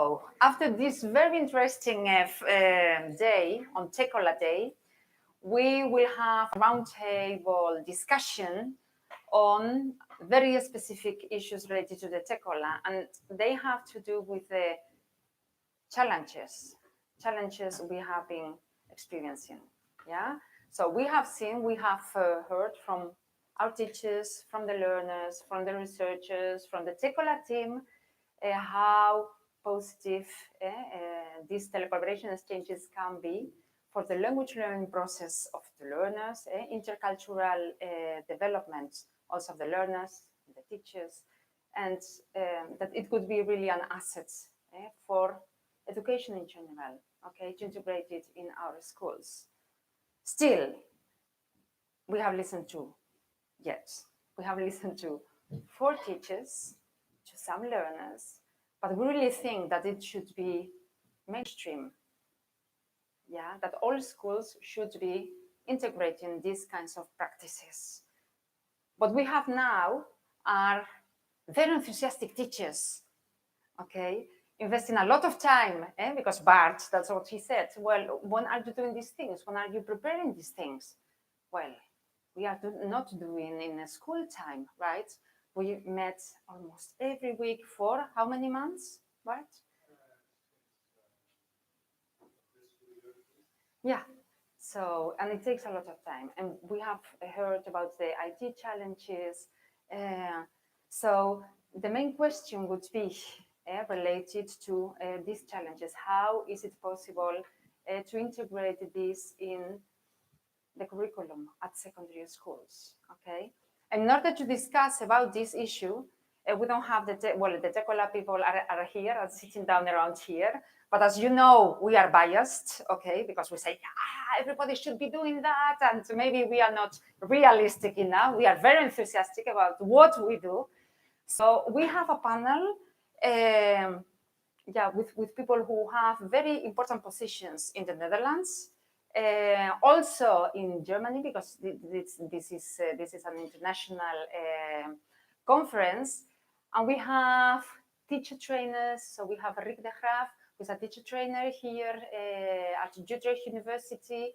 So after this very interesting day on Tekola Day, we will have a roundtable discussion on very specific issues related to the Tekola, and they have to do with the challenges we have been experiencing. Yeah. So we have heard from our teachers, from the learners, from the researchers, from the Tekola team, how positive these telecollaboration exchanges can be for the language learning process of the learners, intercultural development also of the learners, the teachers, and that it could be really an asset for education in general, okay, to integrate it in our schools. Still, we have listened to 4 teachers, to some learners, but we really think that it should be mainstream. Yeah, that all schools should be integrating these kinds of practices. What we have now are very enthusiastic teachers, okay, investing a lot of time, because Bart, that's what he said. Well, when are you doing these things? When are you preparing these things? Well, we are not doing in a school time, right? We met almost every week for how many months, Bart? Yeah. So, and it takes a lot of time. And we have heard about the IT challenges. So the main question would be related to these challenges. How is it possible to integrate this in the curriculum at secondary schools? Okay. And in order to discuss about this issue, we don't have the Tekola people are here and sitting down around here. But as you know, we are biased, okay, because we say, everybody should be doing that. And maybe we are not realistic enough. We are very enthusiastic about what we do. So we have a panel with people who have very important positions in the Netherlands, also in Germany, because this is an international conference. And we have teacher trainers. So we have Rick de Graaf, who's a teacher trainer here at Utrecht University.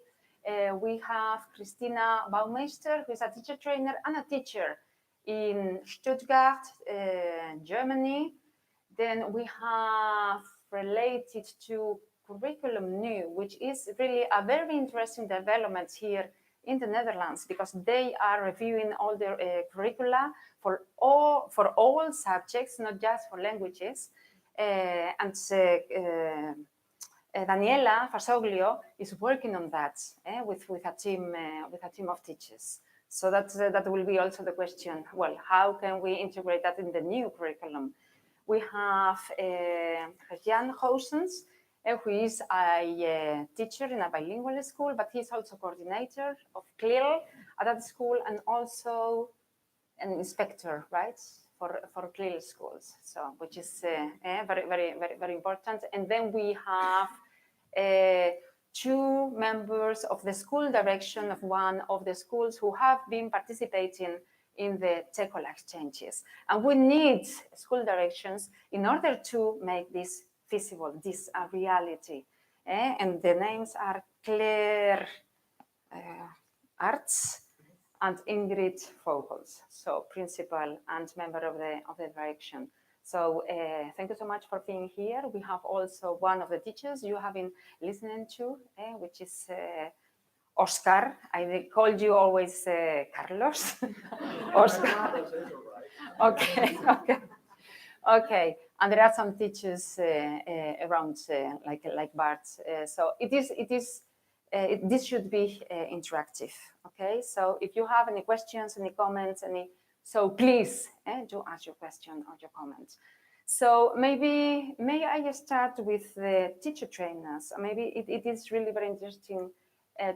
We have Christina Baumeister, who is a teacher trainer and a teacher in Stuttgart, Germany. Then we have related to Curriculum New, which is really a very interesting development here in the Netherlands, because they are reviewing all their curricula for all subjects, not just for languages. Daniela Fasoglio is working on that with a team of teachers. So that will be also the question. Well, how can we integrate that in the new curriculum? We have Jan Hoosens, who is a teacher in a bilingual school, but he's also coordinator of CLIL at that school, and also an inspector, right, for CLIL schools. So, which is very important. And then we have 2 members of the school direction of one of the schools who have been participating in the Tekola exchanges. And we need school directions in order to make this feasible, this a reality. And the names are Claire Arts and Ingrid Vogels, so principal and member of the direction. So thank you so much for being here. We have also one of the teachers you have been listening to, which is Oscar. I called you always Carlos. Oscar. Okay. And there are some teachers around, like Bart. So this should be interactive. Okay. So if you have any questions, any comments, so please do ask your question or your comment. So may I start with the teacher trainers? Maybe it is really very interesting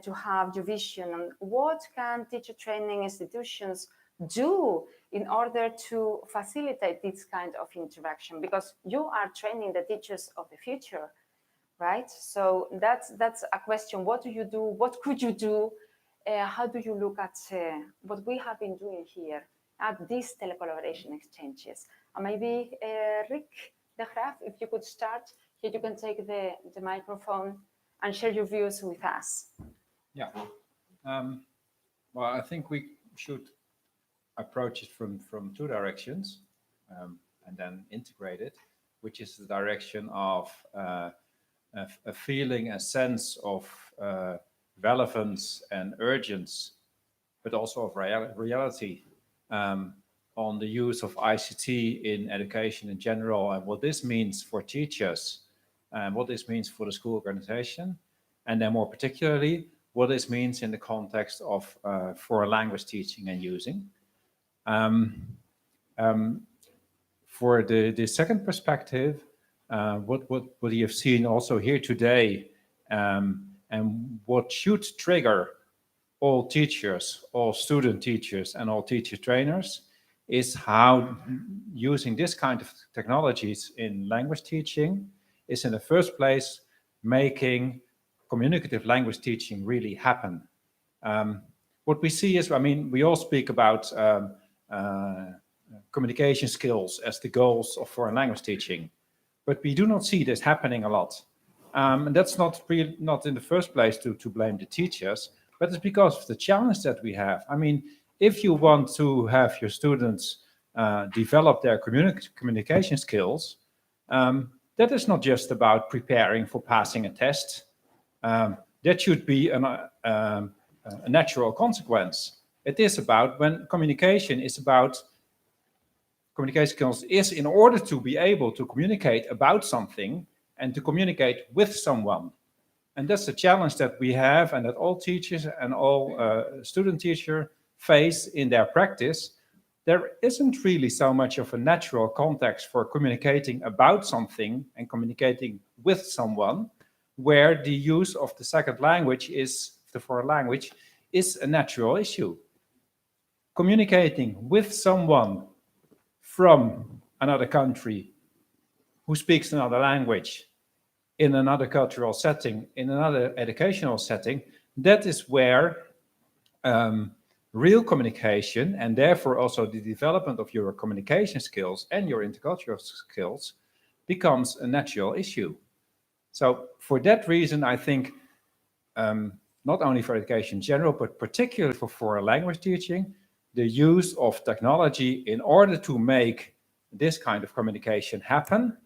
to have your vision on what can teacher training institutions do in order to facilitate this kind of interaction, because you are training the teachers of the future, right? So that's a question. What do you do? What could you do? How do you look at what we have been doing here at these telecollaboration exchanges? And maybe Rick de Graaf, if you could start Here you can take the microphone and share your views with us. Yeah. Well, I think we should approach it from two directions, and then integrate it, which is the direction of a feeling, a sense of relevance and urgency, but also of reality, on the use of ICT in education in general, and what this means for teachers, and what this means for the school organization, and then more particularly, what this means in the context of foreign language teaching and using. For the second perspective, what you have seen also here today, and what should trigger all teachers, all student teachers, and all teacher trainers, is how using this kind of technologies in language teaching is in the first place making communicative language teaching really happen. What we see is, I mean, we all speak about communication skills as the goals of foreign language teaching, but we do not see this happening a lot. And that's not in the first place to blame the teachers, but it's because of the challenge that we have. I mean, if you want to have your students develop their communication skills, that is not just about preparing for passing a test. That should be a natural consequence. It is about when communication skills is in order to be able to communicate about something and to communicate with someone. And that's the challenge that we have and that all teachers and all student teachers face in their practice. There isn't really so much of a natural context for communicating about something and communicating with someone, where the use of the second language the foreign language is a natural issue. Communicating with someone from another country who speaks another language in another cultural setting, in another educational setting, that is where real communication, and therefore also the development of your communication skills and your intercultural skills, becomes a natural issue. So for that reason, I think not only for education in general, but particularly for foreign language teaching, the use of technology in order to make this kind of communication happen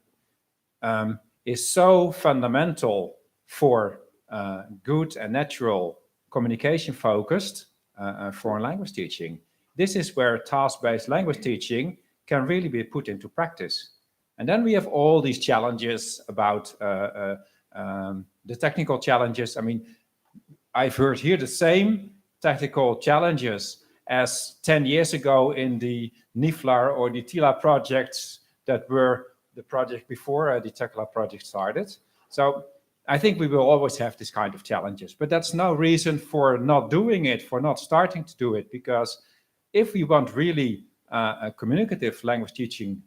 is so fundamental for good and natural communication-focused foreign language teaching. This is where task-based language teaching can really be put into practice. And then we have all these challenges about the technical challenges. I mean, I've heard here the same technical challenges as 10 years ago in the NIFLAR or the TILA projects that were the project before the TECLA project started. So I think we will always have this kind of challenges, but that's no reason for not doing it, for not starting to do it, because if we want really a communicative language teaching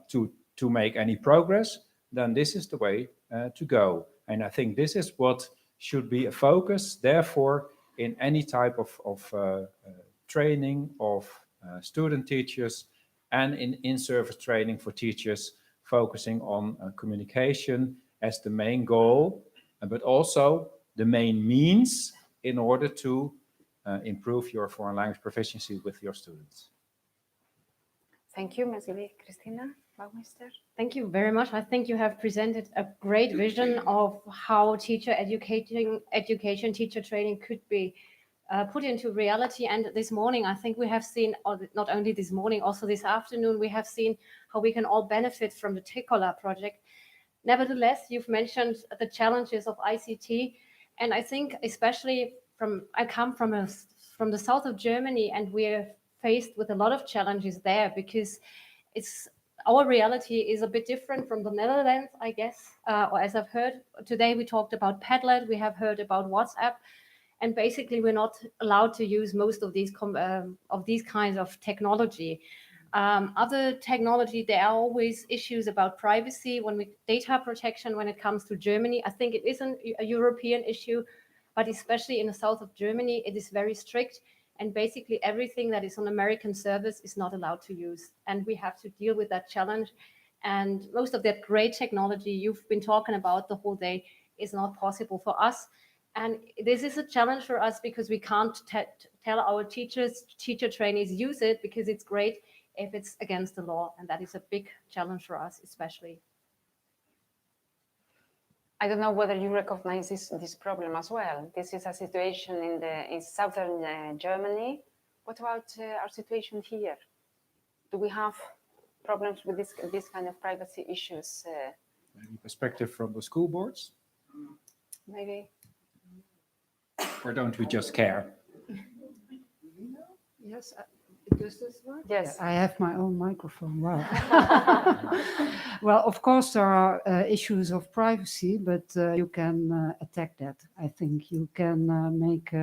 to make any progress, then this is the way to go. And I think this is what should be a focus, therefore, in any type of training of student teachers and in-service training for teachers, focusing on communication as the main goal, but also the main means in order to improve your foreign language proficiency with your students. Thank you, Ms. Christina Baumeister. Thank you very much. I think you have presented a great vision of how education, teacher training could be put into reality. And this morning, I think we have seen, or not only this morning, also this afternoon, we have seen how we can all benefit from the TECOLA project. Nevertheless, you've mentioned the challenges of ICT. And I think especially I come from the south of Germany, and we're faced with a lot of challenges there because our reality is a bit different from the Netherlands, I guess. Or as I've heard today, we talked about Padlet, we have heard about WhatsApp, and basically we're not allowed to use most of these kinds of technology. Other technology, there are always issues about privacy, data protection when it comes to Germany. I think it isn't a European issue, but especially in the south of Germany, it is very strict. And basically everything that is on American servers is not allowed to use. And we have to deal with that challenge. And most of that great technology you've been talking about the whole day is not possible for us. And this is a challenge for us because we can't tell our teacher trainees use it because it's great if it's against the law. And that is a big challenge for us, especially. I don't know whether you recognize this problem as well. This is a situation in southern Germany. What about our situation here? Do we have problems with this kind of privacy issues? Maybe perspective from the school boards? Maybe. Or don't we just care? Yes, does this work? Yes. I have my own microphone. Wow. Well, of course, there are issues of privacy, but you can attack that. I think you can make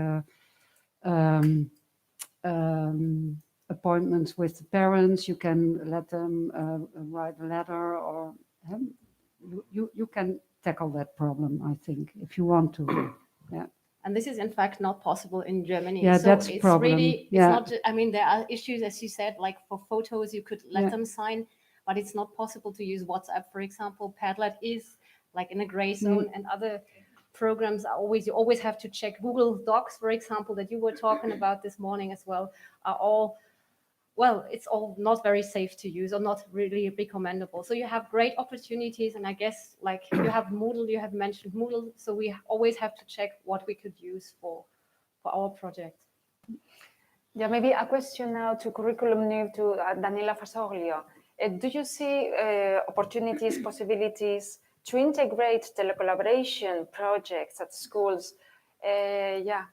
appointments with the parents. You can let them write a letter, or you can tackle that problem, I think, if you want to. Yeah. And this is in fact not possible in Germany. Yeah, so that's a it's problem. really, Yeah. it's not, I mean, there are issues, as you said, like for photos, you could let Yeah. them sign, but it's not possible to use WhatsApp, for example. Padlet is like in a gray zone, and other programs are you always have to check. Google Docs, for example, that you were talking about this morning as well, are all, well, it's all not very safe to use or not really recommendable. So you have great opportunities, and I guess like you have Moodle, you have mentioned Moodle, so we always have to check what we could use for our project. Yeah, maybe a question now to curriculum new to Daniela Fasoglio. Do you see opportunities, possibilities to integrate telecollaboration projects at schools? Yeah,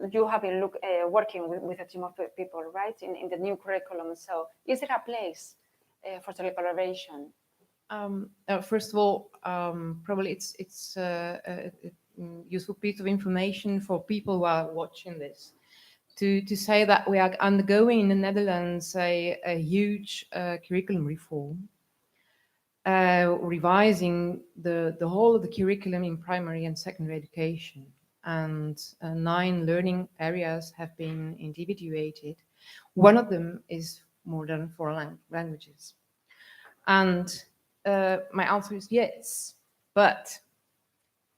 you have been working with a team of people, right, in the new curriculum. So is there a place for telecollaboration? First of all, probably it's a useful piece of information for people who are watching this to say that we are undergoing in the Netherlands a huge curriculum reform, revising the whole of the curriculum in primary and secondary education. And 9 learning areas have been individuated. One of them is more than 4 languages. And my answer is yes, but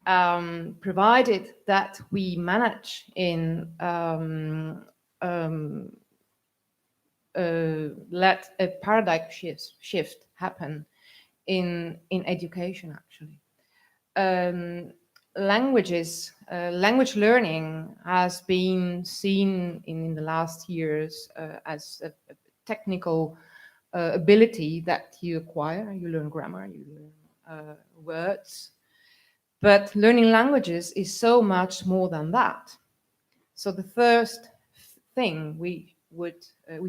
provided that we manage in let a paradigm shift happen in education, actually. Language learning has been seen in the last years as a technical ability that you acquire. You learn grammar, you learn words. But learning languages is so much more than that. So the first thing we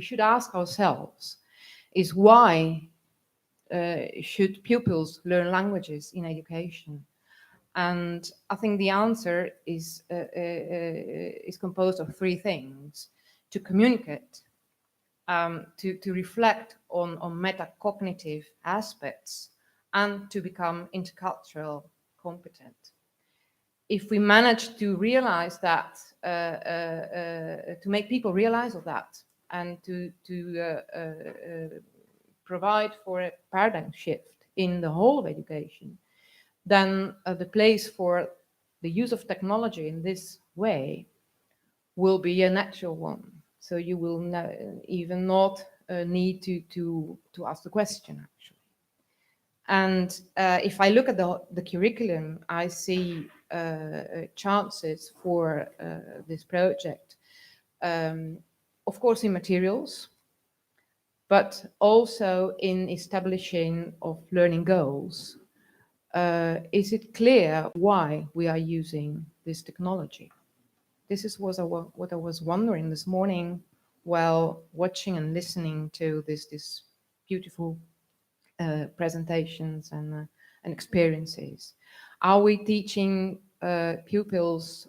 should ask ourselves is why should pupils learn languages in education? And I think the answer is composed of 3 things: to communicate, to reflect on metacognitive aspects, and to become intercultural competent. If we manage to realize that, to make people realize of that, and to provide for a paradigm shift in the whole of education, then the place for the use of technology in this way will be a natural one. So you will even not need to ask the question, actually. And if I look at the curriculum, I see chances for this project, of course in materials, but also in establishing of learning goals. Is it clear why we are using this technology? This is what I was wondering this morning while watching and listening to this beautiful presentations and experiences. Are we teaching pupils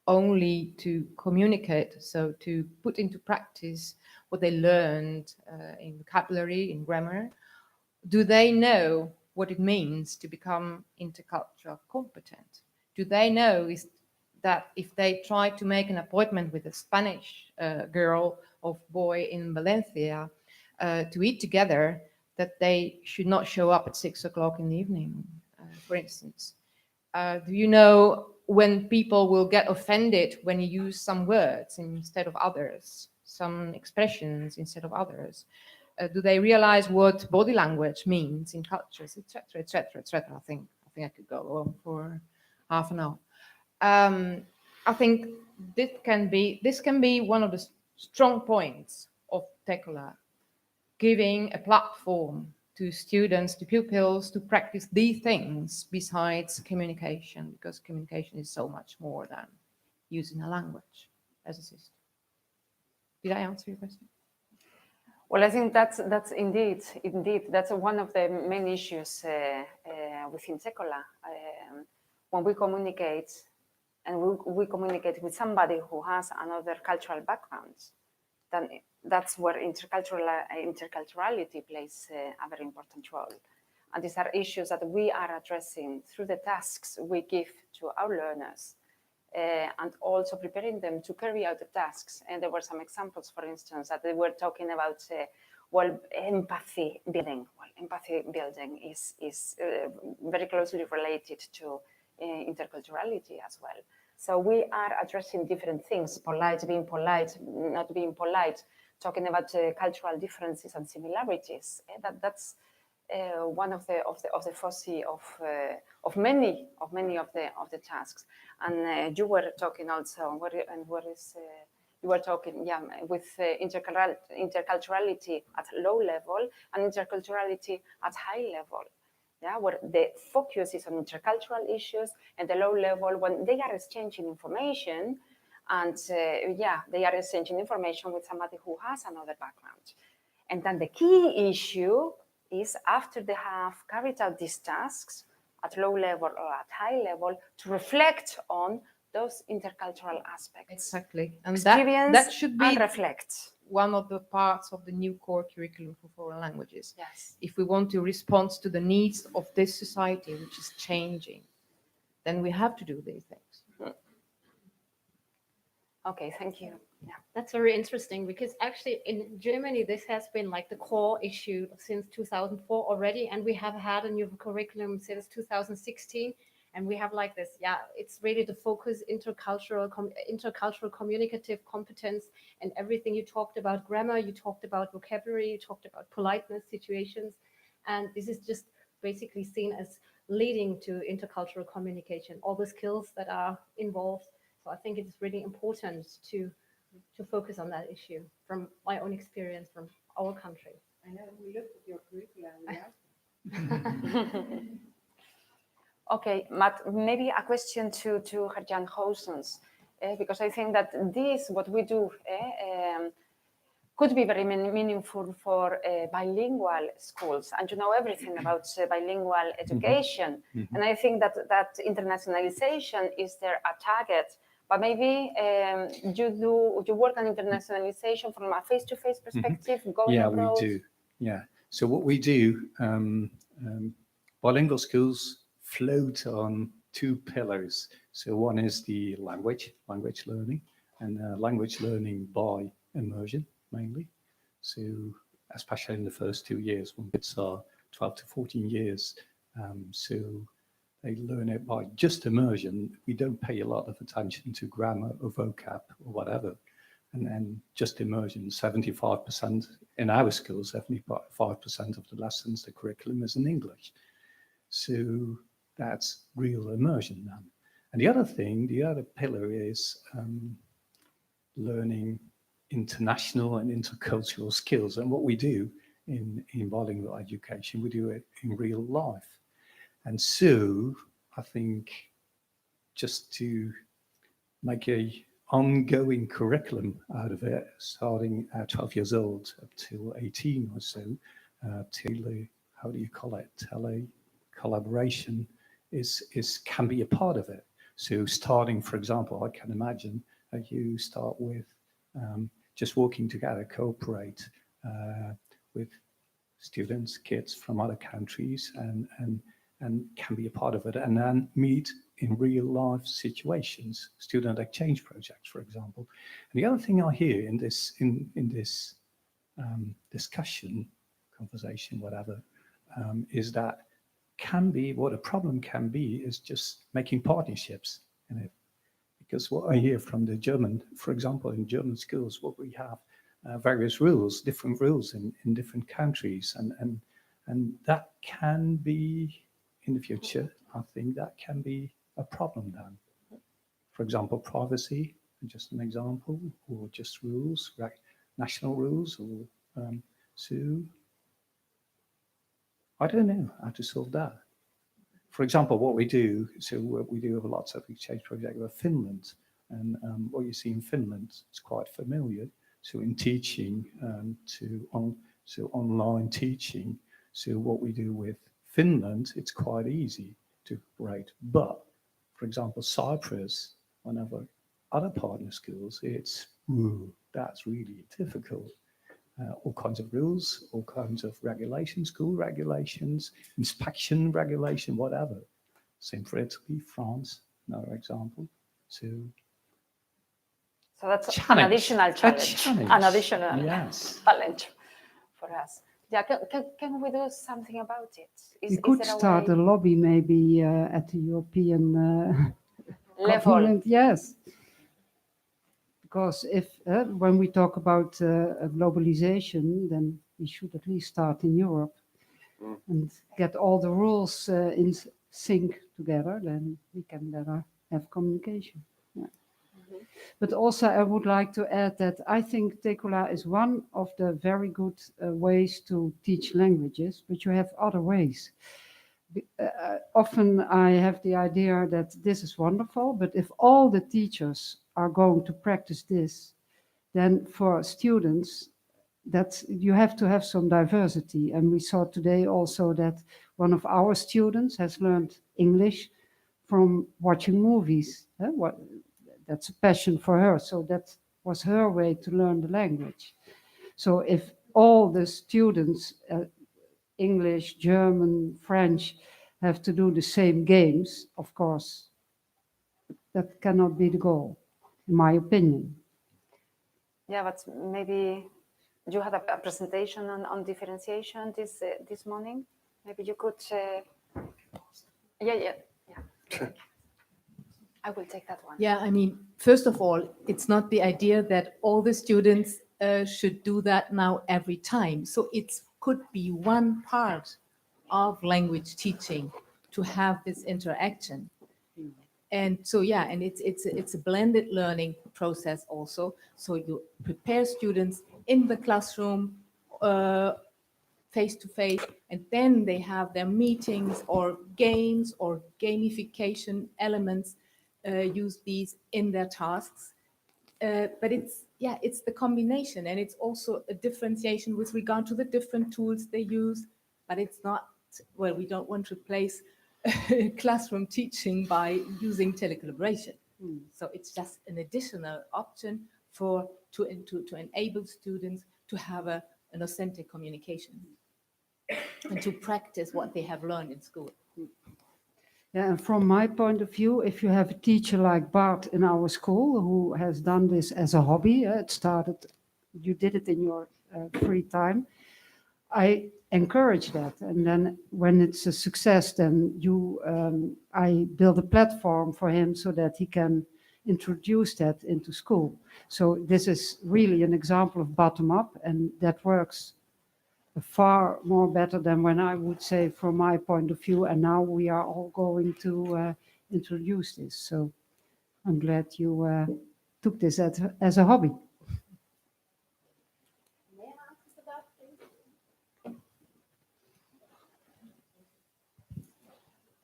only to communicate, so to put into practice what they learned in vocabulary, in grammar? Do they know what it means to become intercultural competent? Do they know that if they try to make an appointment with a Spanish girl or boy in Valencia to eat together, that they should not show up at 6 o'clock in the evening, for instance. Do you know when people will get offended when you use some words instead of others, some expressions instead of others? Do they realize what body language means in cultures, etc., etc., etc.? I think I could go on for half an hour. I think this can be one of the strong points of Tekola, giving a platform to students, to pupils, to practice these things besides communication, because communication is so much more than using a language as a system. Did I answer your question? Well, I think that's indeed that's one of the main issues within Tekola. When we communicate, and we communicate with somebody who has another cultural background, then that's where interculturality plays a very important role. And these are issues that we are addressing through the tasks we give to our learners, and also preparing them to carry out the tasks. And there were some examples, for instance, that they were talking about, empathy building. Well, empathy building is very closely related to interculturality as well. So we are addressing different things: polite, being polite, not being polite, talking about cultural differences and similarities. That's one of the foci of many of the tasks. And you were talking also, you were talking, with interculturality at low level and interculturality at high level. Yeah, where the focus is on intercultural issues, and the low level when they are exchanging information, and they are exchanging information with somebody who has another background. And then the key issue is, after they have carried out these tasks at low level or at high level, to reflect on those intercultural aspects. Exactly, and Experience that should be and reflect. One of the parts of the new core curriculum for foreign languages. Yes. If we want to respond to the needs of this society, which is changing, then we have to do these things. Okay, thank you. Yeah. That's very interesting, because actually in Germany, this has been like the core issue since 2004 already. And we have had a new curriculum since 2016. And we have like this, it's really the focus, intercultural communicative competence, and everything. You talked about grammar, you talked about vocabulary, you talked about politeness situations. And this is just basically seen as leading to intercultural communication, all the skills that are involved. So I think it's really important to focus on that issue from my own experience from our country. I know, we looked at your curriculum and we asked. Okay, Matt, maybe a question to Gert-Jan Goossens, because I think that what we do, could be very meaningful for bilingual schools, and you know everything about bilingual education. Mm-hmm. And I think that internationalization is there a target, but maybe you work on internationalization from a face-to-face perspective, going abroad? We do. Yeah. So what we do, bilingual schools float on two pillars. So one is the language learning, and language learning by immersion mainly. So especially in the first 2 years when kids are 12 to 14 years, so they learn it by just immersion. We don't pay a lot of attention to grammar or vocab or whatever. And then just immersion, 75% in our schools, 75% of the lessons, the curriculum is in English. So that's real immersion then. And the other pillar is learning international and intercultural skills. And what we do in bilingual education, we do it in real life. And so I think just to make a ongoing curriculum out of it, starting at 12 years old up to 18 or so, tele collaboration can be a part of it. So starting, for example, I can imagine that you start with just working together, cooperate with students, kids from other countries, and can be a part of it, and then meet in real life situations, student exchange projects, for example. And the other thing I hear in this discussion conversation, whatever, is that can be what a problem can be is just making partnerships in it. Because what I hear from the German, for example, in German schools, what we have various rules, different rules in different countries, and that can be in the future. I think that can be a problem then. For example, privacy, just an example, or just rules, national rules, or so I don't know how to solve that. For example, what we do have lots of exchange projects with Finland, and what you see in Finland is quite familiar. So in teaching, online teaching, so what we do with Finland, it's quite easy to write. But, for example, Cyprus, one of our other partner schools, that's really difficult. All kinds of rules, all kinds of regulations, school regulations, inspection regulation, whatever. Same for Italy, France, another example. So that's challenge. an additional challenge. Challenge. An additional Yes. challenge for us. Yeah, can we do something about it? We could start a lobby maybe at the European level? government, yes. Because if when we talk about globalization, then we should at least start in Europe and get all the rules in sync together. Then we can better have communication. Yeah. But also, I would like to add that I think Tekola is one of the very good ways to teach languages, but you have other ways. Often I have the idea that this is wonderful, but if all the teachers are going to practice this, then for students, you have to have some diversity. And we saw today also that one of our students has learned English from watching movies. That's a passion for her. So that was her way to learn the language. So if all the students, English, German, French, have to do the same games, of course, that cannot be the goal, in my opinion. Yeah, but maybe you had a presentation on differentiation this morning. Maybe you could. Yeah. I will take that one. Yeah, I mean, first of all, it's not the idea that all the students should do that now every time. So it could be one part of language teaching to have this interaction. And so, yeah, and it's a blended learning process also. So you prepare students in the classroom, face to face, and then they have their meetings or games or gamification elements, use these in their tasks. But it's the combination, and it's also a differentiation with regard to the different tools they use. But it's not, well, we don't want to replace classroom teaching by using telecollaboration. So it's just an additional option to enable students to have an authentic communication and to practice what they have learned in school. Yeah, and from my point of view, if you have a teacher like Bart in our school who has done this as a hobby, you did it in your free time, I encourage that. And then when it's a success, then I build a platform for him so that he can introduce that into school. So this is really an example of bottom up, and that works far more better than when I would say from my point of view, and now we are all going to introduce this. So I'm glad you took this as a hobby.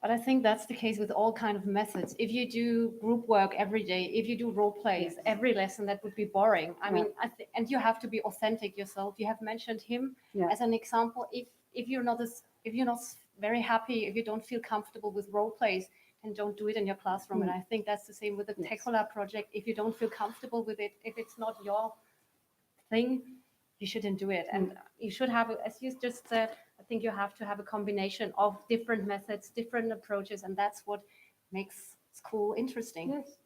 But I think that's the case with all kind of methods. If you do group work every day, if you do role plays every lesson, that would be boring. I mean, and you have to be authentic yourself. You have mentioned him as an example. If you're not very happy, if you don't feel comfortable with role plays, then don't do it in your classroom. And I think that's the same with the Tekola project. If you don't feel comfortable with it, if it's not your thing, you shouldn't do it. And you should have, as you just said, I think you have to have a combination of different methods, different approaches, and that's what makes school interesting. Yes.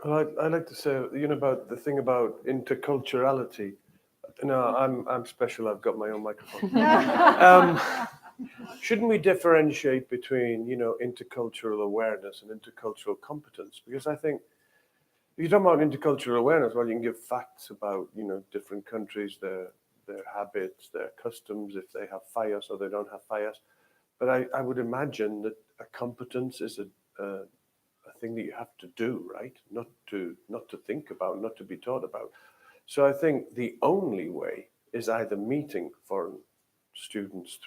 I like to say, about the thing about interculturality. No, I'm special. I've got my own microphone. Shouldn't we differentiate between, intercultural awareness and intercultural competence? Because I think if you talk about intercultural awareness, well, you can give facts about, different countries, their habits, their customs, if they have fires or they don't have fires. But I would imagine that a competence is a thing that you have to do, right? Not to think about, not to be taught about. So I think the only way is either meeting foreign students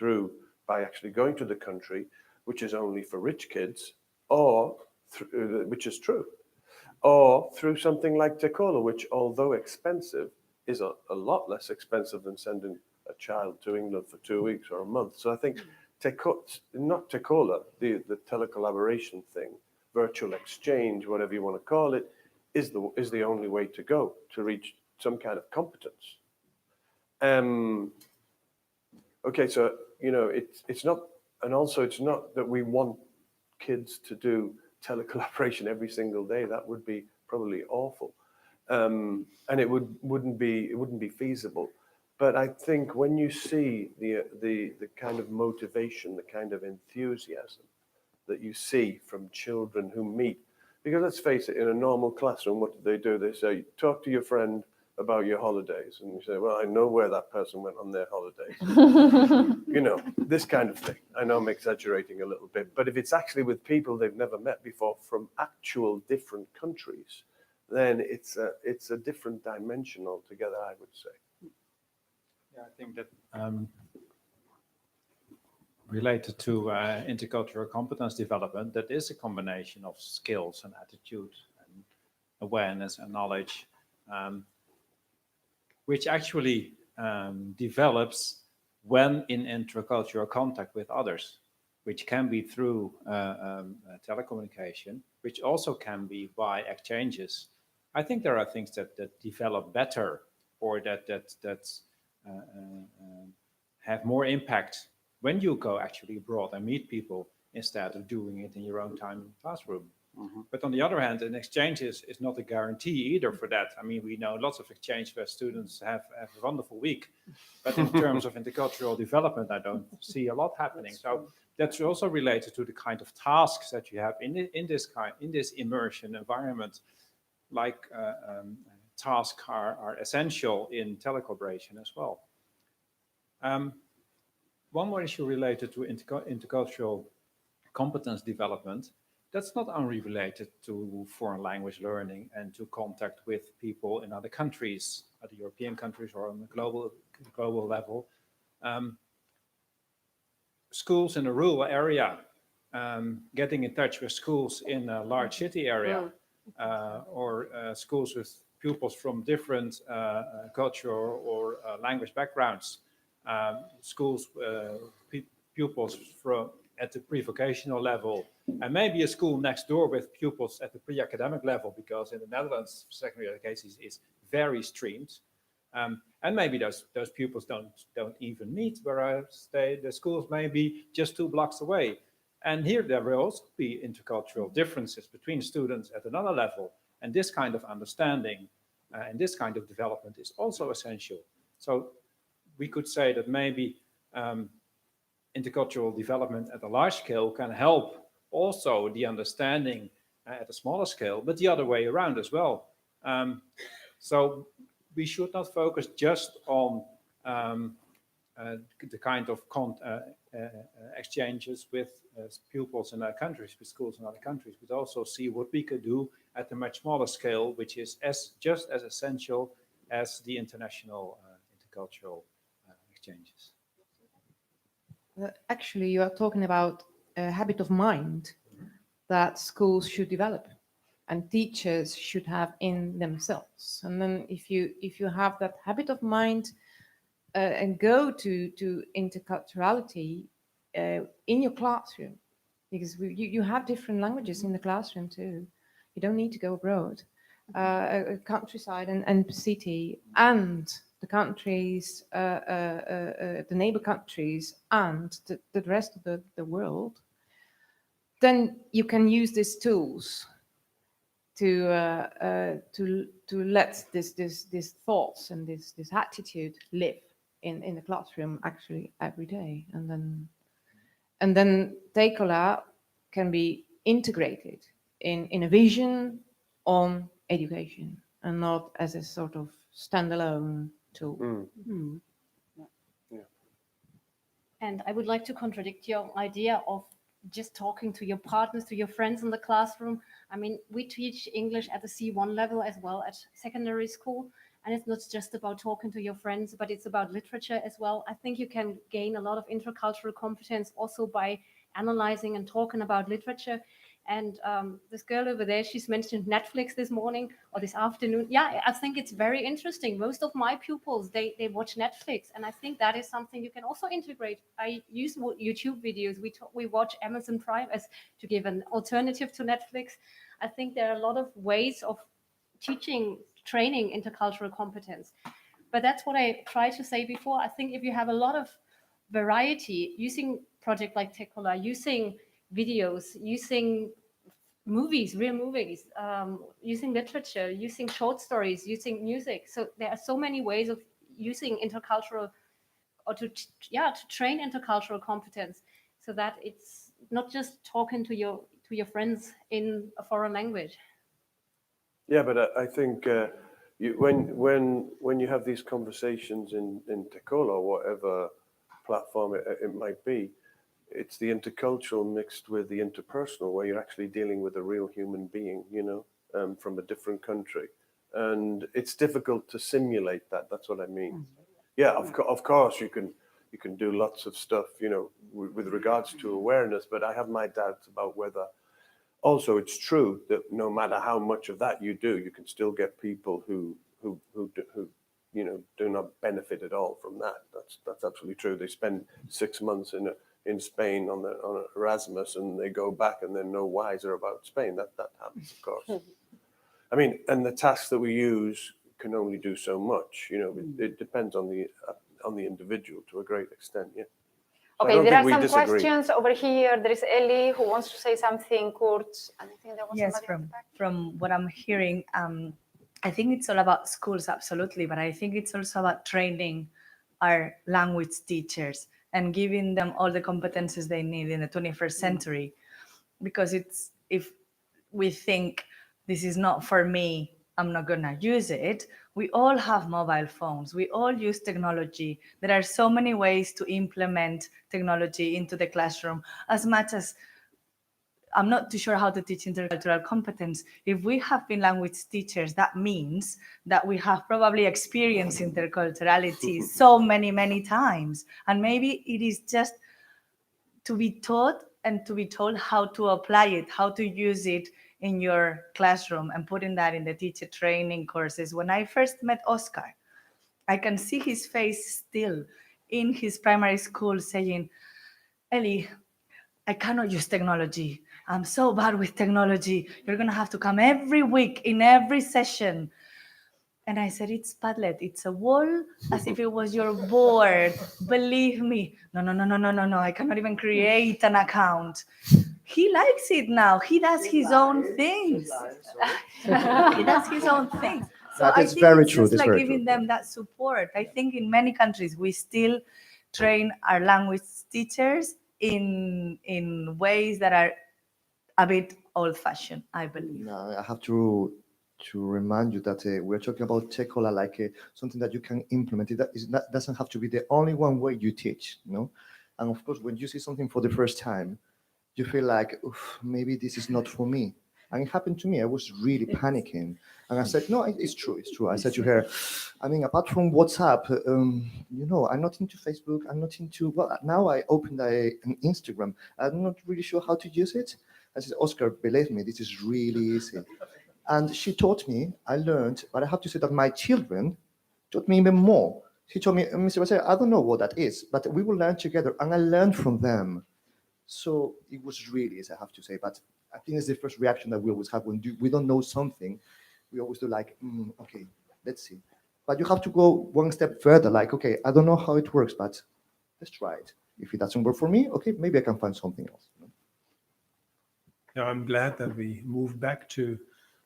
by actually going to the country, which is only for rich kids, or which is true, or through something like Tekola, which, although expensive, is a lot less expensive than sending a child to England for 2 weeks or a month. So I think not Tekola, the telecollaboration thing, virtual exchange, whatever you want to call it, is the only way to go to reach some kind of competence. Okay, so it's not, and also it's not that we want kids to do telecollaboration every single day. That would be probably awful, and it wouldn't be feasible. But I think when you see the kind of motivation, the kind of enthusiasm that you see from children who meet, because let's face it, in a normal classroom, what do? They say, talk to your friend about your holidays. And you say, well, I know where that person went on their holidays. This kind of thing. I know I'm exaggerating a little bit, but if it's actually with people they've never met before from actual different countries, then it's a different dimension altogether, I would say. Yeah, I think that related to intercultural competence development, that is a combination of skills and attitude and awareness and knowledge, which actually develops when in intercultural contact with others, which can be through telecommunication, which also can be by exchanges. I think there are things that develop better or that have more impact when you go actually abroad and meet people instead of doing it in your own time in the classroom. Mm-hmm. But on the other hand, an exchange is not a guarantee either for that. I mean, we know lots of exchange where students have a wonderful week, but in terms of intercultural development, I don't see a lot happening. So that's also related to the kind of tasks that you have in this immersion environment, like tasks are essential in telecollaboration as well. One more issue related to intercultural competence development, that's not only related to foreign language learning and to contact with people in other countries, other European countries or on a global level. Schools in a rural area, getting in touch with schools in a large city area, or schools with pupils from different cultural or language backgrounds, schools, pupils from at the pre-vocational level, and maybe a school next door with pupils at the pre-academic level, because in the Netherlands, secondary education is very streamed. And maybe those pupils don't even meet, whereas the schools may be just 2 blocks away. And here there will also be intercultural differences between students at another level. And this kind of understanding and this kind of development is also essential. So we could say that maybe intercultural development at a large scale can help also the understanding at a smaller scale, but the other way around as well. So we should not focus just on the kind of exchanges with pupils in other countries, with schools in other countries, but also see what we could do at a much smaller scale, which is just as essential as the international intercultural exchanges. Actually, you are talking about a habit of mind that schools should develop and teachers should have in themselves. And then if you have that habit of mind and go to interculturality in your classroom, because you have different languages in the classroom too. You don't need to go abroad. A countryside and city and the countries, the neighbor countries and the rest of the world, then you can use these tools to let this thoughts and this attitude live in the classroom actually every day, and then Tekola can be integrated in a vision on education and not as a sort of standalone tool. Mm. And I would like to contradict your idea of just talking to your partners, to your friends in the classroom. I mean, we teach English at the C1 level as well at secondary school. And it's not just about talking to your friends, but it's about literature as well. I think you can gain a lot of intercultural competence also by analyzing and talking about literature. And this girl over there, she's mentioned Netflix this morning or this afternoon. Yeah, I think it's very interesting. Most of my pupils, they watch Netflix. And I think that is something you can also integrate. I use YouTube videos. We watch Amazon Prime as to give an alternative to Netflix. I think there are a lot of ways of training intercultural competence. But that's what I tried to say before. I think if you have a lot of variety using project like Tekola, using videos, using movies, real movies, using literature, using short stories, using music. So there are so many ways of using intercultural or to train intercultural competence so that it's not just talking to your friends in a foreign language. Yeah, but I think when you have these conversations in Tekola or whatever platform it might be, it's the intercultural mixed with the interpersonal, where you're actually dealing with a real human being, from a different country, and it's difficult to simulate that. That's what I mean. Yeah, of course you can do lots of stuff, with regards to awareness, but I have my doubts about whether. Also, it's true that no matter how much of that you do, you can still get people who do not benefit at all from that. That's absolutely true. They spend 6 months in Spain on Erasmus, and they go back and they're no wiser about Spain. That happens, of course. I mean, and the tasks that we use can only do so much. It depends on the individual to a great extent. Yeah. Okay, there are some questions over here. There is Ellie who wants to say something. Kurt, and I think there was yes, from what I'm hearing, I think it's all about schools, absolutely, but I think it's also about training our language teachers and giving them all the competences they need in the 21st century. Because if we think this is not for me, I'm not gonna use it. We all have mobile phones. We all use technology. There are so many ways to implement technology into the classroom. As much as I'm not too sure how to teach intercultural competence. If we have been language teachers, that means that we have probably experienced interculturality so many, many times. And maybe it is just to be taught and to be told how to apply it, how to use it in your classroom, and putting that in the teacher training courses. When I first met Oscar, I can see his face still in his primary school saying, Ellie, I cannot use technology. I'm so bad with technology. You're going to have to come every week in every session. And I said, it's Padlet. It's a wall as if it was your board. Believe me. No. I cannot even create an account. He likes it now. He does his own things. He does his own things. So I think it's just like giving them that support. I think in many countries, we still train our language teachers in ways that are a bit old-fashioned, I believe. No, I have to remind you that we're talking about Tekola like something that you can implement. It doesn't have to be the only one way you teach, And of course, when you see something for the first time, you feel like, maybe this is not for me. And it happened to me. I was really panicking. And I said, no, it's true. I said to her, I mean, apart from WhatsApp, I'm not into Facebook. I'm not into, well, now I opened an Instagram. I'm not really sure how to use it. I said, Oscar, believe me, this is really easy. And she taught me, I learned, but I have to say that my children taught me even more. She told me, Mr. Basel, I don't know what that is, but we will learn together. And I learned from them. So it was really easy, I have to say. But I think it's the first reaction that we always have when we don't know something. We always do like, okay, let's see. But you have to go one step further, like, okay, I don't know how it works, but let's try it. If it doesn't work for me, okay, maybe I can find something else. Yeah, I'm glad that we moved back to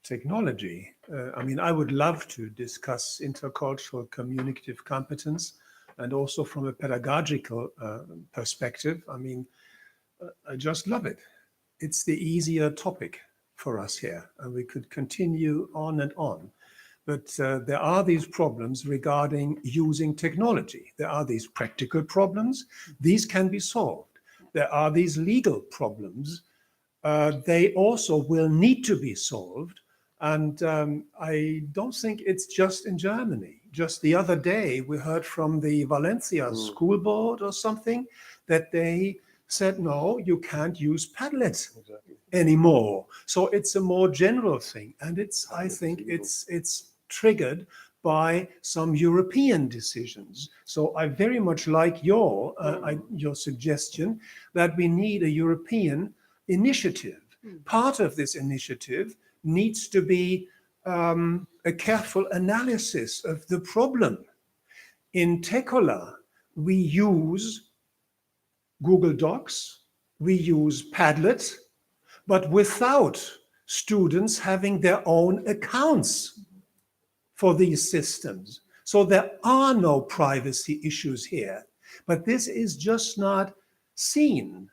technology. I mean, I would love to discuss intercultural communicative competence and also from a pedagogical perspective. I mean, I just love it. It's the easier topic for us here, and we could continue on and on. But there are these problems regarding using technology. There are these practical problems. These can be solved. There are these legal problems. They also will need to be solved. And I don't think it's just in Germany. Just the other day, we heard from the Valencia school board or something that they said, no, you can't use Padlet anymore. So it's a more general thing. And I think it's triggered by some European decisions. So I very much like your suggestion that we need a European initiative. Part of this initiative needs to be a careful analysis of the problem. In Tekola, we use Google Docs, we use Padlet, but without students having their own accounts for these systems. So there are no privacy issues here, but this is just not seen.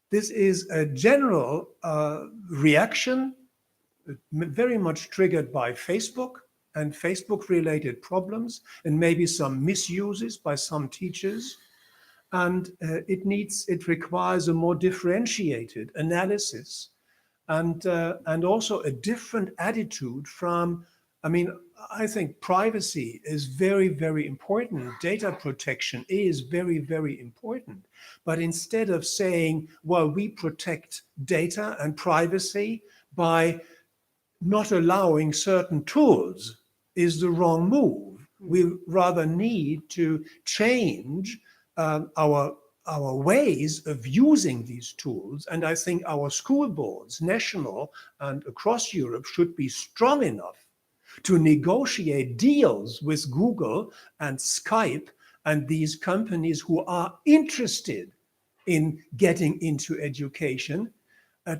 This is a general reaction, very much triggered by Facebook and Facebook-related problems, and maybe some misuses by some teachers. And it requires a more differentiated analysis and also a different attitude from, I mean, I think privacy is very, very important. Data protection is very, very important. But instead of saying, well, we protect data and privacy by not allowing certain tools is the wrong move. We rather need to change our ways of using these tools. And I think our school boards, national and across Europe, should be strong enough to negotiate deals with Google and Skype and these companies who are interested in getting into education,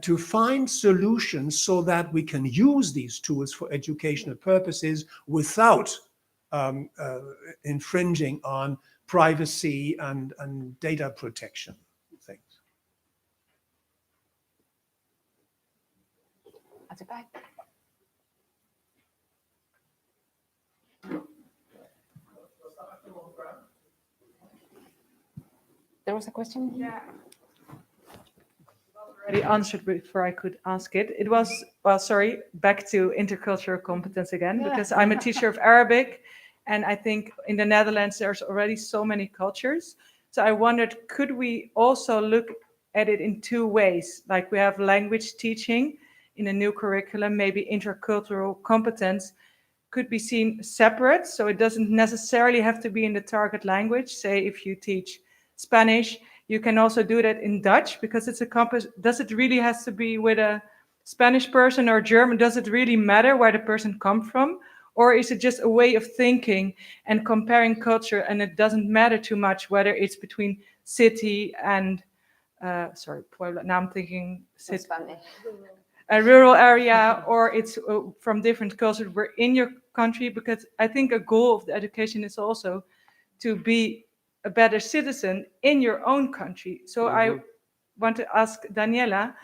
to find solutions so that we can use these tools for educational purposes without infringing on privacy and data protection things. At the back. There was a question? Yeah. Already answered before I could ask it. It was, well, sorry, back to intercultural competence again, because I'm a teacher of Arabic. And I think in the Netherlands, there's already so many cultures. So I wondered, could we also look at it in two ways? Like we have language teaching in a new curriculum, maybe intercultural competence could be seen separate. So it doesn't necessarily have to be in the target language. Say if you teach Spanish, you can also do that in Dutch because it's a compass. Does it really has to be with a Spanish person or German? Does it really matter where the person comes from? Or is it just a way of thinking and comparing culture, and it doesn't matter too much whether it's between city and, Puebla, now I'm thinking city, a rural area, or it's from different cultures. We're in your country, because I think a goal of the education is also to be a better citizen in your own country. So I want to ask Daniela,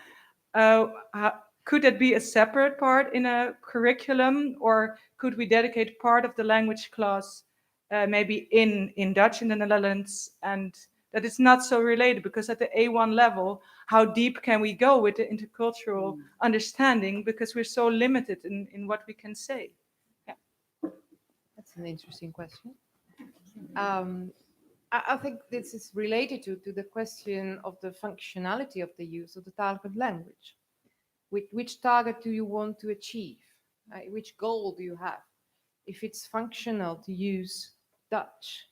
could it be a separate part in a curriculum, or could we dedicate part of the language class maybe in Dutch in the Netherlands, and that it's not so related? Because at the A1 level, how deep can we go with the intercultural understanding, because we're so limited in what we can say? Yeah, that's an interesting question. I think this is related to the question of the functionality of the use of the target language. Which target do you want to achieve? Which goal do you have? If it's functional to use Dutch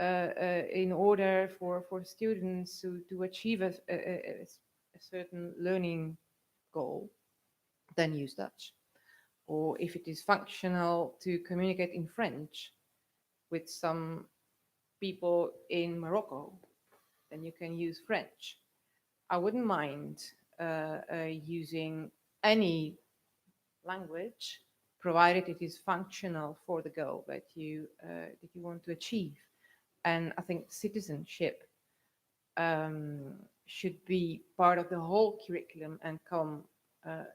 in order for students to achieve a certain learning goal, then use Dutch. Or if it is functional to communicate in French with some people in Morocco, then you can use French. I wouldn't mind using any language, provided it is functional for the goal that you want to achieve. And I think citizenship should be part of the whole curriculum and come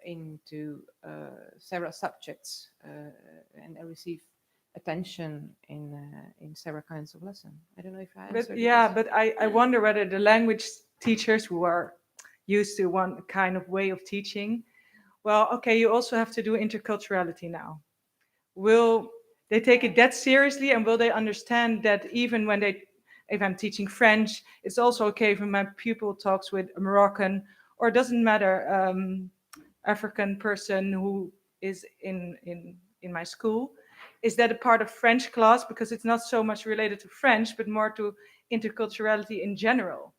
into several subjects and receive attention in several kinds of lesson. I don't know if I answered. But yeah, but I wonder whether the language teachers who are used to one kind of way of teaching, well, okay, you also have to do interculturality now. Will they take it that seriously, and will they understand that even when if I'm teaching French, it's also okay if my pupil talks with a Moroccan, or it doesn't matter, African person who is in my school. Is that a part of French class? Because it's not so much related to French, but more to interculturality in general.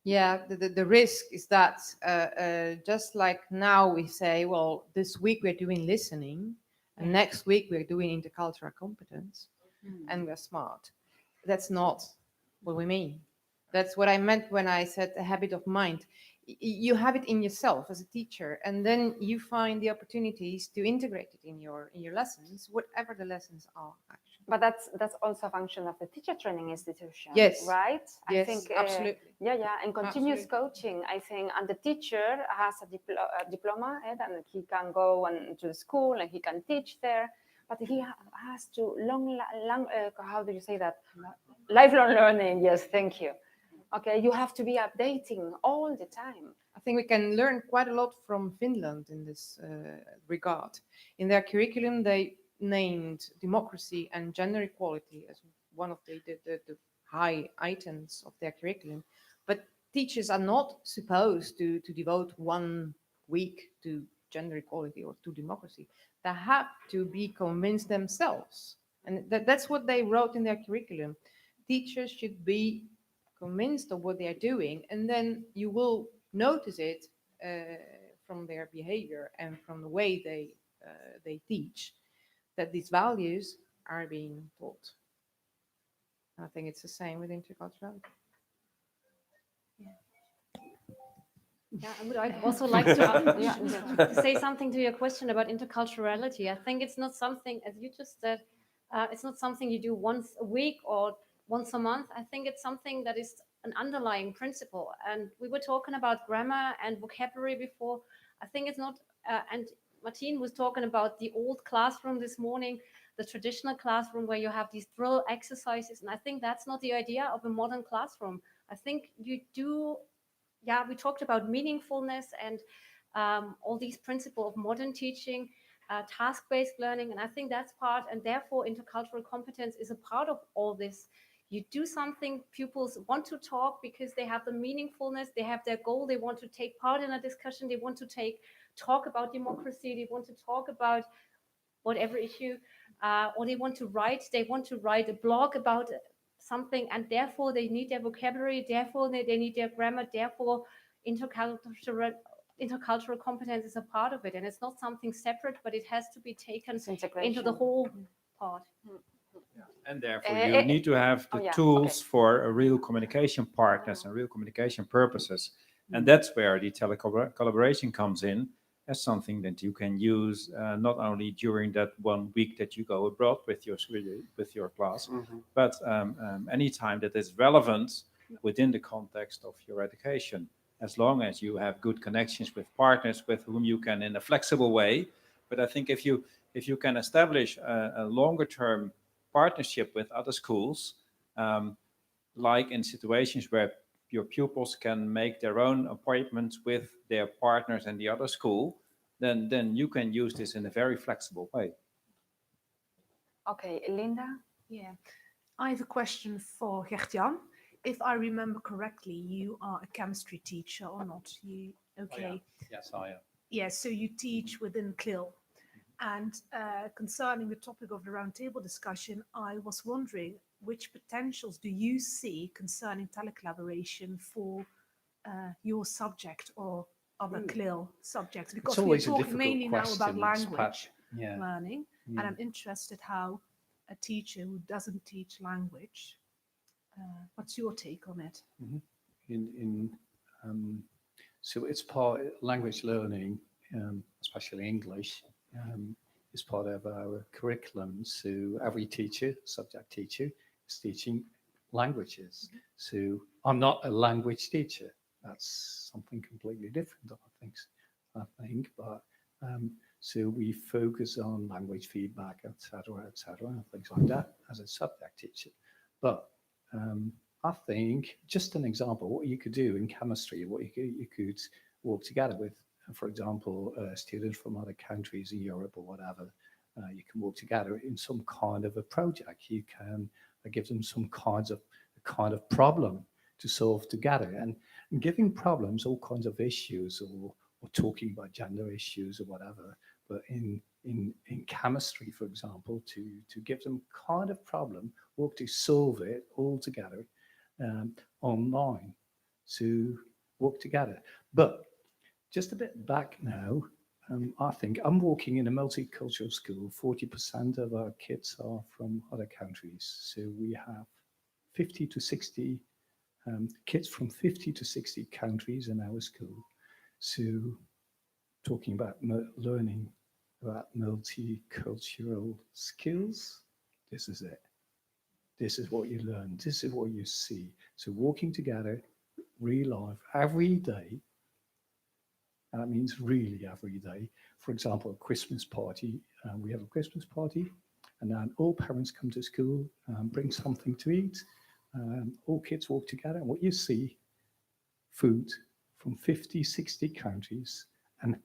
Yeah, the risk is that just like now we say, well, this week we're doing listening, and next week we're doing intercultural competence, and we're smart. That's not what we mean. That's what I meant when I said a habit of mind. You have it in yourself as a teacher, and then you find the opportunities to integrate it in your lessons, whatever the lessons are. Actually. But that's also a function of the teacher training institution, Yes. right? Yes, I think absolutely. Yeah, and continuous Absolutely. coaching. I think, and the teacher has a diploma, and he can go to the school and he can teach there. But he has to how do you say that? Lifelong learning. Yes, thank you. Okay, you have to be updating all the time. I think we can learn quite a lot from Finland in this regard. In their curriculum, they named democracy and gender equality as one of the high items of their curriculum. But teachers are not supposed to devote 1 week to gender equality or to democracy. They have to be convinced themselves. And that's what they wrote in their curriculum. Teachers should be convinced of what they are doing, and then you will notice it from their behavior and from the way they teach, that these values are being taught. I think it's the same with interculturality. Yeah, I would also like to say something to your question about interculturality. I think it's not something, as you just said, it's not something you do once a week or once a month. I think it's something that is an underlying principle. And we were talking about grammar and vocabulary before. I think it's not, and Martine was talking about the old classroom this morning, the traditional classroom where you have these drill exercises. And I think that's not the idea of a modern classroom. I think you do, yeah, we talked about meaningfulness and all these principles of modern teaching, task-based learning, and I think that's part, and therefore intercultural competence is a part of all this. You do something, pupils want to talk because they have the meaningfulness, they have their goal, they want to take part in a discussion, they want to talk about democracy, they want to talk about whatever issue, or they want to write a blog about something, and therefore they need their vocabulary, therefore they need their grammar, therefore intercultural competence is a part of it, and it's not something separate, but it has to be taken into the whole part. And therefore, you need to have the tools for a real communication partners and real communication purposes. And that's where the telecollaboration comes in as something that you can use not only during that 1 week that you go abroad with your class, but any time that is relevant within the context of your education, as long as you have good connections with partners with whom you can in a flexible way. But I think if you can establish a longer term partnership with other schools, like in situations where your pupils can make their own appointments with their partners and the other school, then you can use this in a very flexible way. Okay, Linda? Yeah, I have a question for Gert-Jan. If I remember correctly, you are a chemistry teacher or not? Okay. Oh, yeah. Yes, I am. Yeah, so you teach within CLIL. And concerning the topic of the roundtable discussion, I was wondering which potentials do you see concerning telecollaboration for your subject or other CLIL subjects? Because we're talking mainly now about language learning, and I'm interested how a teacher who doesn't teach language, what's your take on it? So it's part language learning, especially English, is part of our curriculum. So every teacher, subject teacher, is teaching languages. So I'm not a language teacher. That's something completely different, I think. But so we focus on language feedback, etc., and things like that as a subject teacher. But I think just an example, what you could do in chemistry, what you could work together with, for example, students from other countries in Europe or whatever, you can work together in some kind of a project. You can give them some kind of problem to solve together, and giving problems, all kinds of issues, or talking about gender issues or whatever. But in chemistry, for example, to give them kind of problem, work to solve it all together online, to work together. But just a bit back now, I think I'm working in a multicultural school. 40% of our kids are from other countries. So we have 50 to 60 kids from 50 to 60 countries in our school. So talking about learning about multicultural skills, this is it. This is what you learn. This is what you see. So working together, real life, every day. That means really every day. For example, a Christmas party. We have a Christmas party, and then all parents come to school, bring something to eat. All kids work together, and what you see, food from 50, 60 countries, and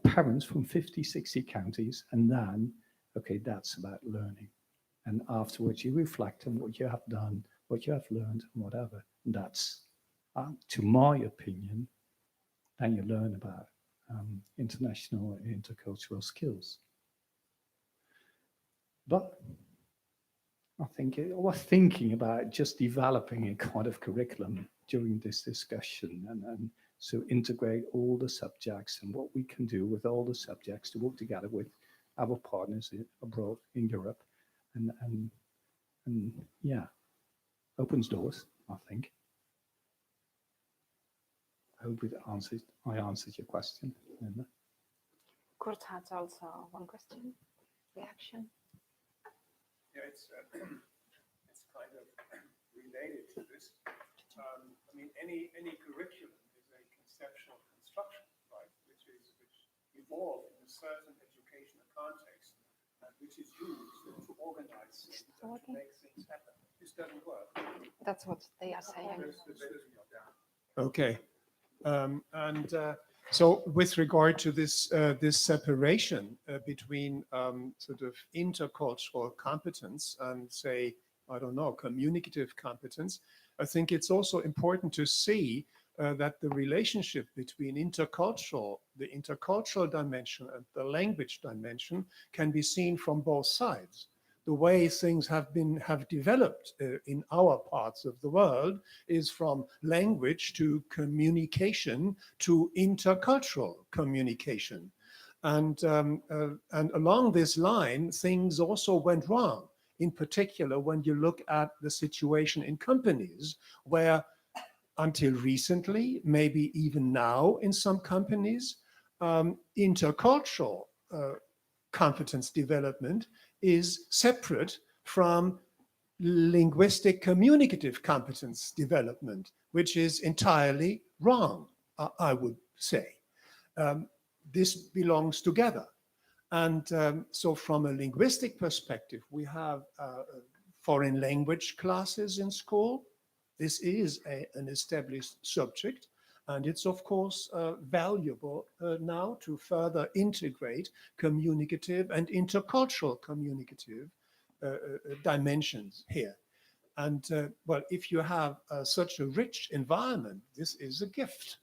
parents from 50, 60 countries, and then, okay, that's about learning. And afterwards, you reflect on what you have done, what you have learned, and whatever. And that's, to my opinion, then you learn about international and intercultural skills. But I think I was thinking about just developing a kind of curriculum during this discussion, and so integrate all the subjects and what we can do with all the subjects to work together with our partners abroad in Europe, and yeah, opens doors, I think. I hope I answered your question, Linda. Kurt has also one question, reaction. Yeah, it's kind of related to this. I mean, any curriculum is a conceptual construction, right? Which evolved in a certain educational context, which is used to organize things and to make things happen. This doesn't work. That's what they are saying. Okay. So with regard to this separation between sort of intercultural competence and, say, I don't know, communicative competence, I think it's also important to see that the relationship between the intercultural dimension and the language dimension can be seen from both sides. The way things have developed in our parts of the world is from language to communication to intercultural communication. And along this line, things also went wrong. In particular, when you look at the situation in companies where until recently, maybe even now in some companies, intercultural competence development is separate from linguistic communicative competence development, which is entirely wrong, I would say. This belongs together. And so from a linguistic perspective, we have foreign language classes in school. This is an established subject. And it's, of course, valuable now to further integrate communicative and intercultural communicative dimensions here. And, well, if you have such a rich environment, this is a gift.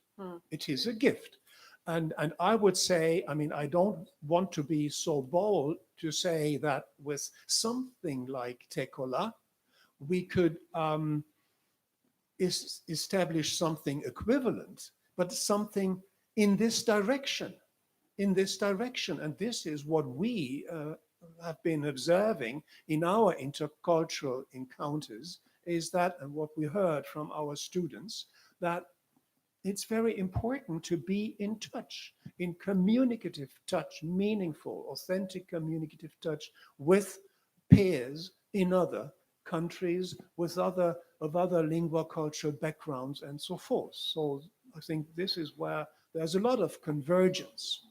It is a gift. And I would say, I mean, I don't want to be so bold to say that with something like Tekola, we could establish something equivalent, but something in this direction, And this is what we have been observing in our intercultural encounters, is that, and what we heard from our students, that it's very important to be in touch, in communicative touch, meaningful, authentic communicative touch with peers in other countries, with other lingua culture backgrounds and so forth. So I think this is where there's a lot of convergence.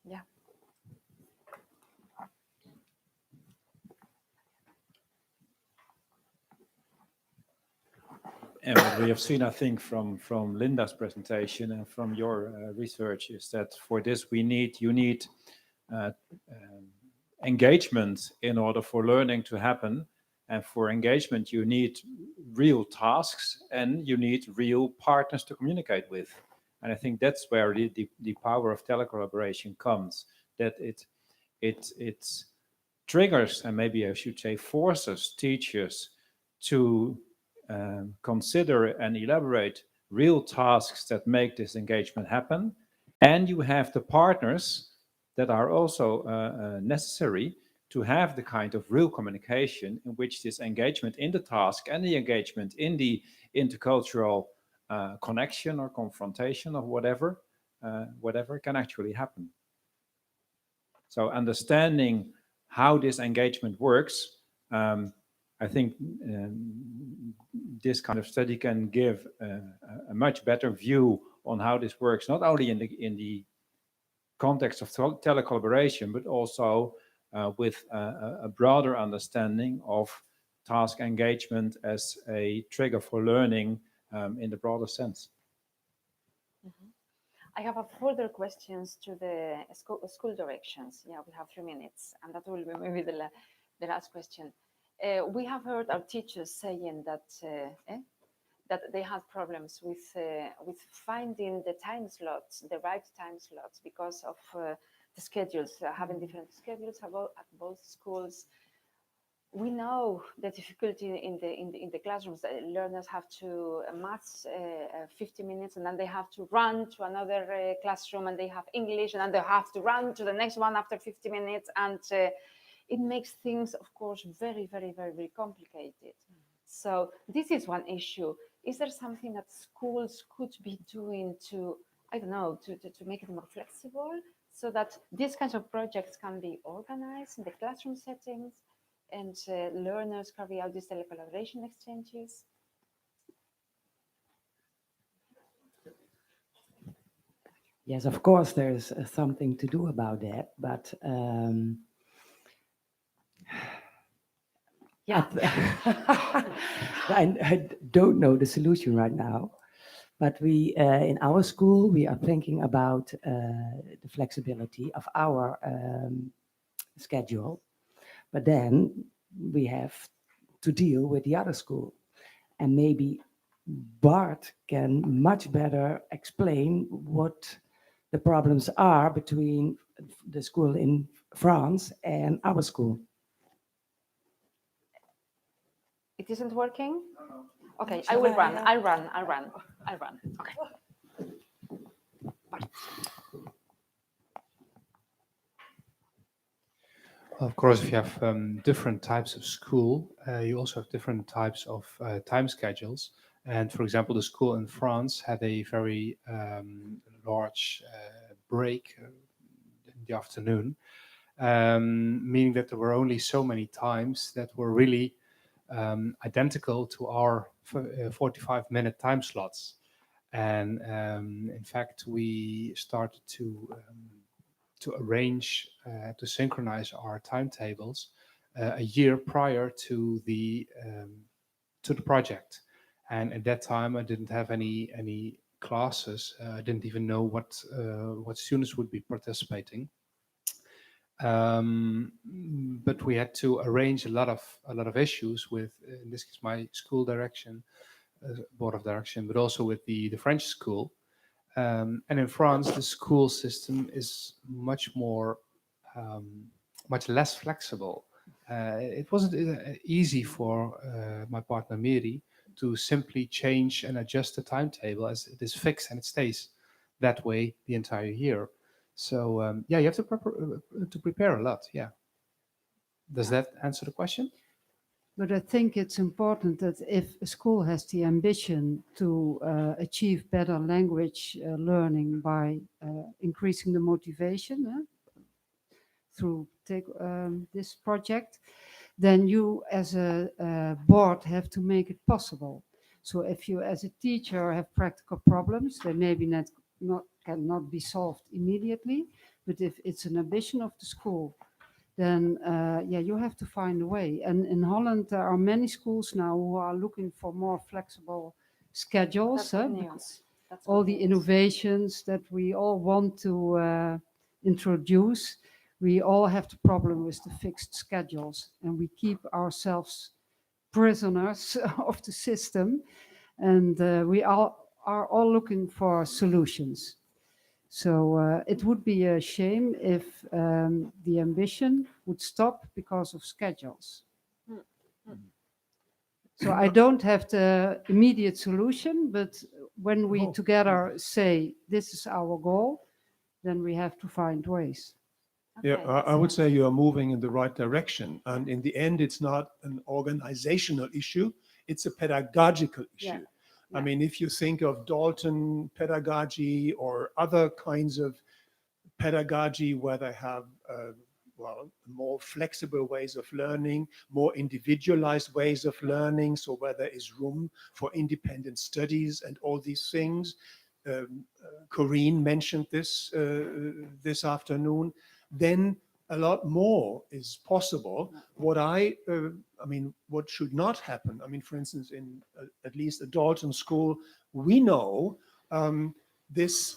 Yeah. And what we have seen, I think, from Linda's presentation and from your research is that for this you need engagement in order for learning to happen. And for engagement, you need real tasks and you need real partners to communicate with. And I think that's where the power of telecollaboration comes, that it triggers, and maybe I should say forces teachers to consider and elaborate real tasks that make this engagement happen. And you have the partners that are also necessary to have the kind of real communication in which this engagement in the task and the engagement in the intercultural connection or confrontation or whatever can actually happen. So understanding how this engagement works, I think this kind of study can give a much better view on how this works, not only in the context of telecollaboration, but also with a broader understanding of task engagement as a trigger for learning in the broader sense. Mhm. I have a further questions to the school directions. Yeah, we have 3 minutes, and that will be maybe the last question. We have heard our teachers saying that that they had problems with finding the time slots, the right time slots, because of the schedules, having different schedules at both schools. We know the difficulty in the classrooms. Learners have to maths 50 minutes, and then they have to run to another classroom, and they have English, and then they have to run to the next one after 50 minutes, and it makes things, of course, very, very, very, very complicated. So this is one issue. Is there something that schools could be doing to, I don't know, to make it more flexible, so that these kinds of projects can be organized in the classroom settings, and learners carry out these telecollaboration exchanges? Yes, of course, there's something to do about that, but Yeah. I don't know the solution right now. But we, in our school, we are thinking about the flexibility of our schedule. But then we have to deal with the other school. And maybe Bart can much better explain what the problems are between the school in France and our school. It isn't working? Okay, I will run. I'll run. Okay. Of course, if you have different types of school, you also have different types of time schedules. And for example, the school in France had a very large break in the afternoon, meaning that there were only so many times that were really identical to our 45-minute time slots. And in fact, we started to arrange, to synchronize our timetables a year prior to the project. And at that time, I didn't have any classes. I didn't even know what students would be participating. But we had to arrange a lot of issues with, in this case, my school direction, board of direction, but also with the French school. And in France, the school system is much less flexible. It wasn't easy for my partner Miri to simply change and adjust the timetable, as it is fixed and it stays that way the entire year. So yeah, you have to prepare a lot. Yeah. Does that answer the question? But I think it's important that if a school has the ambition to achieve better language learning by increasing the motivation through this project, then you as a board have to make it possible. So if you as a teacher have practical problems, they maybe cannot be solved immediately, but if it's an ambition of the school, then you have to find a way. And in Holland, there are many schools now who are looking for more flexible schedules. That's good news. That's All good the news. innovations that we all want to introduce, we all have the problem with the fixed schedules, and we keep ourselves prisoners of the system, and we are all looking for solutions. So it would be a shame if the ambition would stop because of schedules. So I don't have the immediate solution, but when we together say this is our goal, then we have to find ways. Yeah, Okay, I would say you are moving in the right direction. And in the end, it's not an organizational issue, it's a pedagogical issue. I mean, if you think of Dalton pedagogy or other kinds of pedagogy where they have, more flexible ways of learning, more individualized ways of learning, so where there is room for independent studies and all these things. Corinne mentioned this this afternoon. Then a lot more is possible. What what should not happen, I mean, for instance, in at least a Dalton school, we know this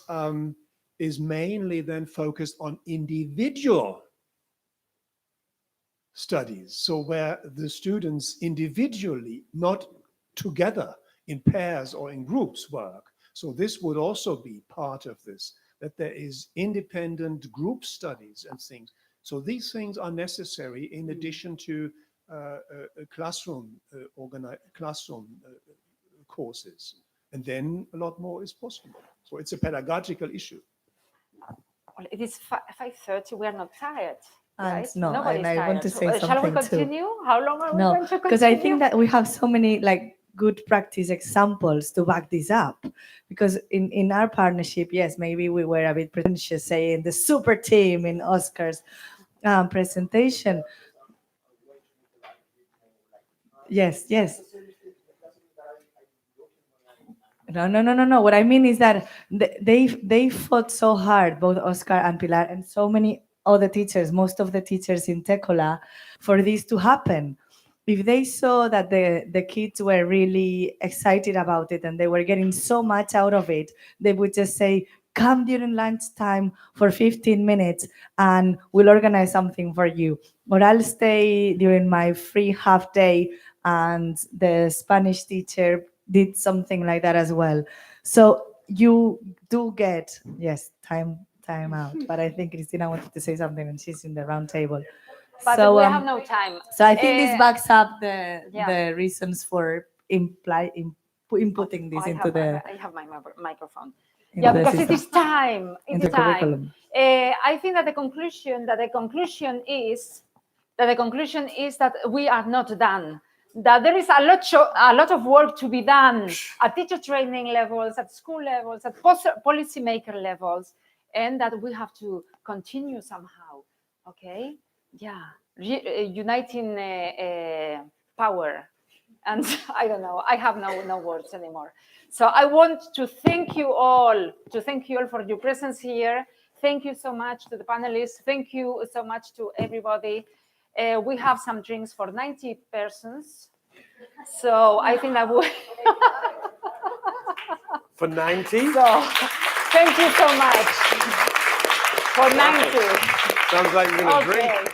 is mainly then focused on individual studies. So where the students individually, not together in pairs or in groups work. So this would also be part of this, that there is independent group studies and things. So these things are necessary in addition to classroom courses. And then a lot more is possible. So it's a pedagogical issue. Well, it is 5:30. We are not tired. And Right? no, Nobody's and I want tired. to So, say shall we something too. continue? How long are we No, going to continue? because I think that we have so many like good practice examples to back this up. Because in our partnership, yes, maybe we were a bit pretentious saying the super team in Oscar's presentation. Yes. No. What I mean is that they fought so hard, both Oscar and Pilar, and so many other teachers, most of the teachers in Tecola, for this to happen. If they saw that the kids were really excited about it and they were getting so much out of it, they would just say, come during lunchtime for 15 minutes and we'll organize something for you. Or I'll stay during my free half day, and the Spanish teacher did something like that as well. So you do get, yes, time out. But I think Cristina wanted to say something and she's in the round table. But So, we have no time. So I think this backs up the reasons for inputting this into I have my microphone. into Yeah, the because it system, is time. It into is time. curriculum. I think that the conclusion is that we are not done. That there is a lot of work to be done at teacher training levels, at school levels, at policymaker levels, and that we have to continue somehow. Okay. Yeah, uniting power, and I don't know. I have no words anymore. So I want to thank you all for your presence here. Thank you so much to the panelists. Thank you so much to everybody. We have some drinks for 90 persons. So I think that we for 90. So thank you so much for 90. Sounds like you're going to Okay. drink.